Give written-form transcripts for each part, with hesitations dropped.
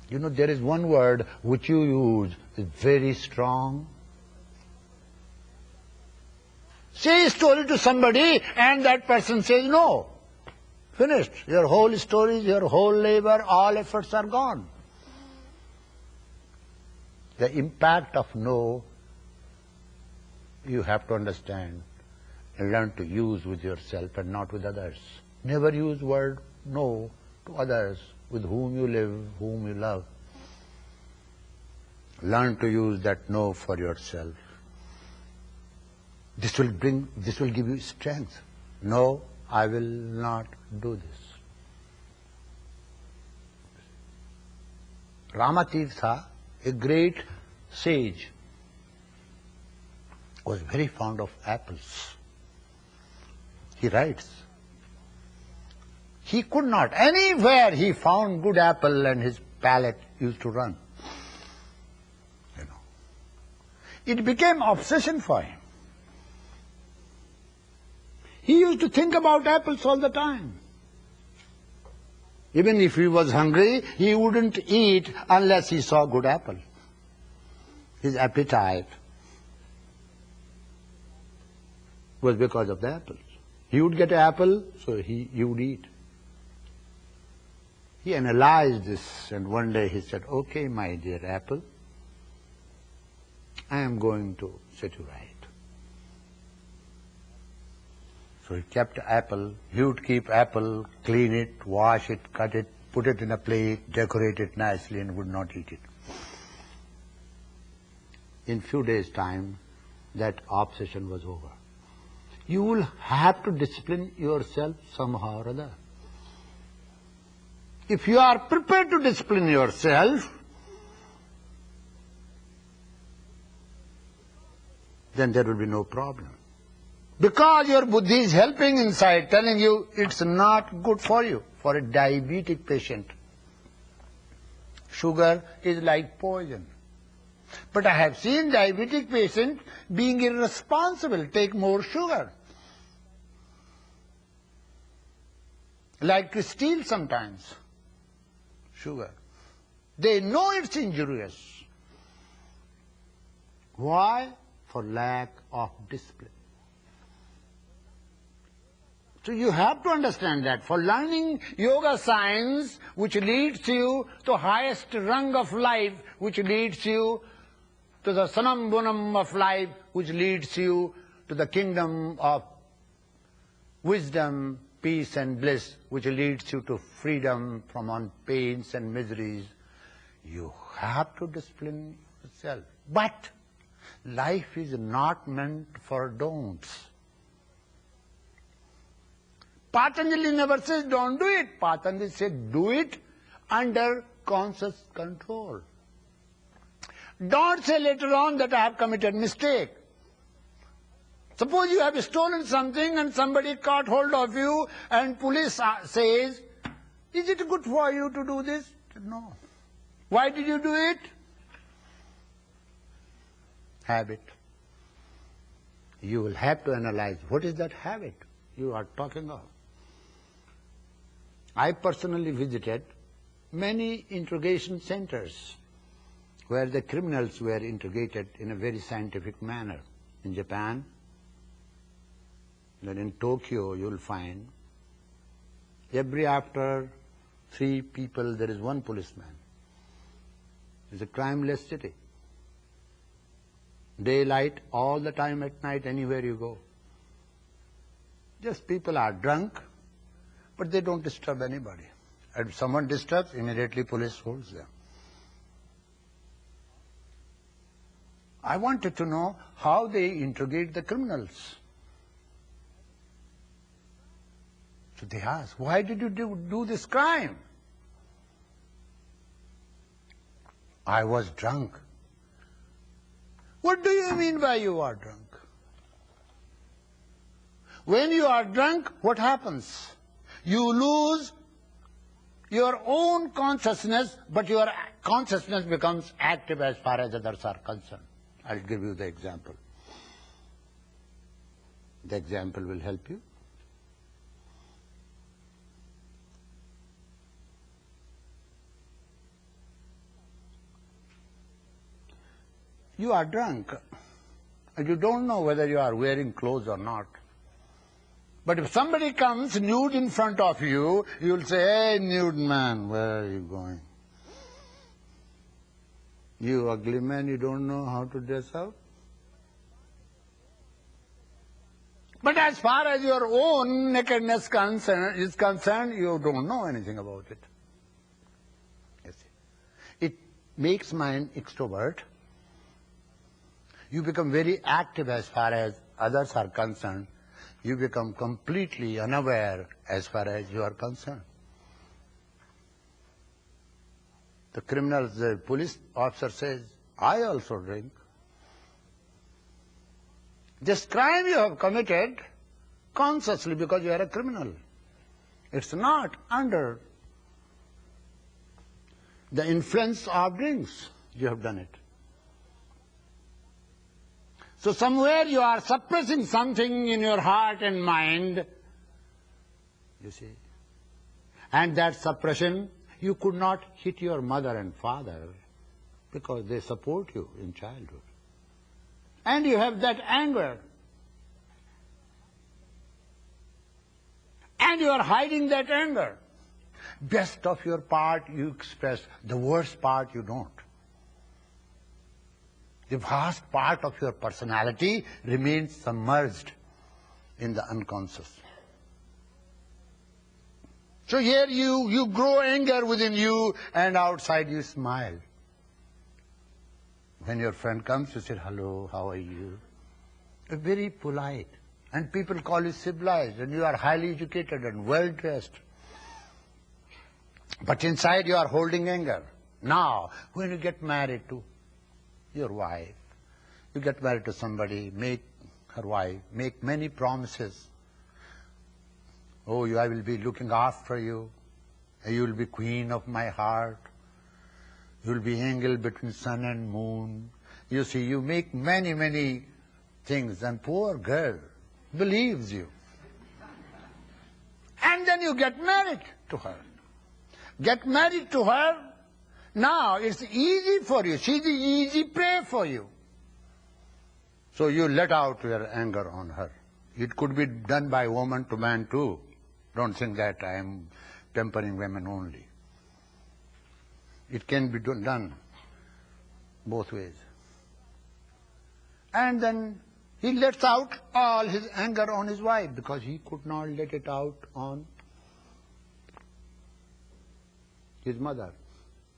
You know, there is one word which you use, is very strong. Say a story to somebody and that person says no. Finished. Your whole stories, your whole labor, all efforts are gone. The impact of no, you have to understand and learn to use with yourself and not with others. Never use word no to others with whom you live, whom you love. Learn to use that no for yourself. This will give you strength. No, I will not do this. Ramatirtha, a great sage, was very fond of apples. He writes, he could not, anywhere he found good apple and his palate used to run. You know, it became obsession for him. He used to think about apples all the time. Even if he was hungry, he wouldn't eat unless he saw good apple. His appetite was because of the apples. He would get an apple, so he would eat. He analyzed this, and one day he said, okay, my dear apple, I am going to set you right. So he kept apple. He would keep apple, clean it, wash it, cut it, put it in a plate, decorate it nicely, and would not eat it. In few days' time, that obsession was over. You will have to discipline yourself somehow or other. If you are prepared to discipline yourself, then there will be no problem. Because your buddhi is helping inside, telling you it's not good for you. For a diabetic patient, sugar is like poison. But I have seen diabetic patients being irresponsible, take more sugar. Like to steal sometimes sugar. They know it's injurious. Why? For lack of discipline. So you have to understand that for learning yoga science, which leads you to highest rung of life, which leads you to the sanam bunam of life, which leads you to the kingdom of wisdom, peace and bliss, which leads you to freedom from all pains and miseries, you have to discipline yourself. But life is not meant for don'ts. Patanjali never says don't do it. Patanjali said do it under conscious control. Don't say later on that I have committed mistake. Suppose you have stolen something and somebody caught hold of you and police says, is it good for you to do this? No. Why did you do it? Habit. You will have to analyze what is that habit you are talking of. I personally visited many interrogation centers where the criminals were interrogated in a very scientific manner. In Japan, then in Tokyo you'll find every after 3 people there is 1 policeman. It's a crimeless city. Daylight all the time, at night, anywhere you go. Just people are drunk, but they don't disturb anybody. And if someone disturbs, immediately police holds them. I wanted to know how they interrogate the criminals. So they asked, why did you do this crime? I was drunk. What do you mean by you are drunk? When you are drunk, what happens? You lose your own consciousness, but your consciousness becomes active as far as others are concerned. I'll give you the example. The example will help you. You are drunk, and you don't know whether you are wearing clothes or not. But if somebody comes nude in front of you, you'll say, "Hey, nude man, where are you going? You ugly man, you don't know how to dress up?" But as far as your own nakedness is concerned, you don't know anything about it. You see. It makes mind extrovert. You become very active as far as others are concerned. You become completely unaware as far as you are concerned. The police officer says, "I also drink." This crime you have committed consciously because you are a criminal. It's not under the influence of drinks you have done it. So somewhere you are suppressing something in your heart and mind, you see. And that suppression, you could not hit your mother and father because they support you in childhood. And you have that anger. And you are hiding that anger. Best of your part you express, the worst part you don't. The vast part of your personality remains submerged in the unconscious. So here you grow anger within you, and outside you smile. When your friend comes, you say, "Hello, how are you?" You're very polite. And people call you civilized, and you are highly educated and well-dressed. But inside you are holding anger. Now, when you get married to your wife, you get married to somebody, make her wife, make many promises. "Oh, I will be looking after you. You will be queen of my heart. You will be angel between sun and moon." You see, you make many, many things, and poor girl believes you. And then you get married to her. Get married to her. Now it's easy for you. She's the easy prey for you. So you let out your anger on her. It could be done by woman to man too. Don't think that I am tempering women only. It can be done both ways. And then he lets out all his anger on his wife because he could not let it out on his mother,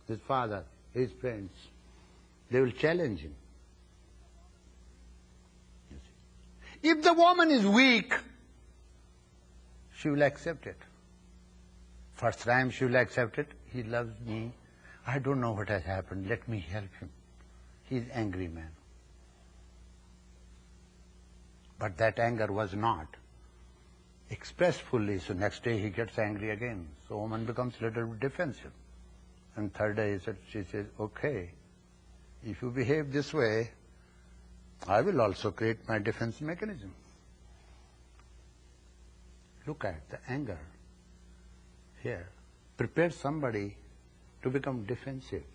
his father, his friends. They will challenge him. If the woman is weak, she will accept it. First time she will accept it. He loves me. I don't know what has happened. Let me help him. He is an angry man. But that anger was not expressed fully, so next day he gets angry again. So woman becomes a little defensive. And third day she says, "Okay, if you behave this way, I will also create my defense mechanism." Look at the anger here. Prepare somebody to become defensive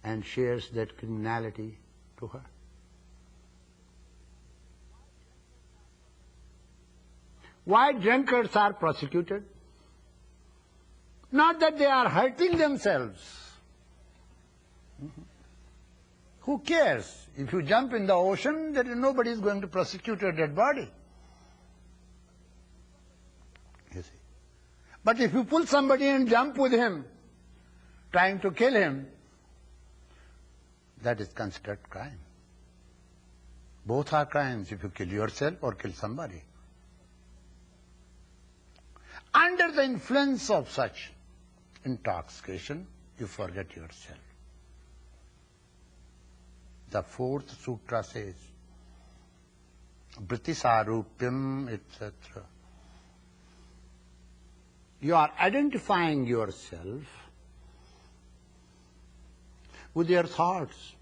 and shares that criminality to her. Why drunkards are prosecuted? Not that they are hurting themselves. Who cares? If you jump in the ocean, then nobody is going to prosecute your dead body. You see. But if you pull somebody and jump with him, trying to kill him, that is considered crime. Both are crimes if you kill yourself or kill somebody. Under the influence of such intoxication, you forget yourself. The fourth sutra says, Vritisarupyam, etc. You are identifying yourself with your thoughts.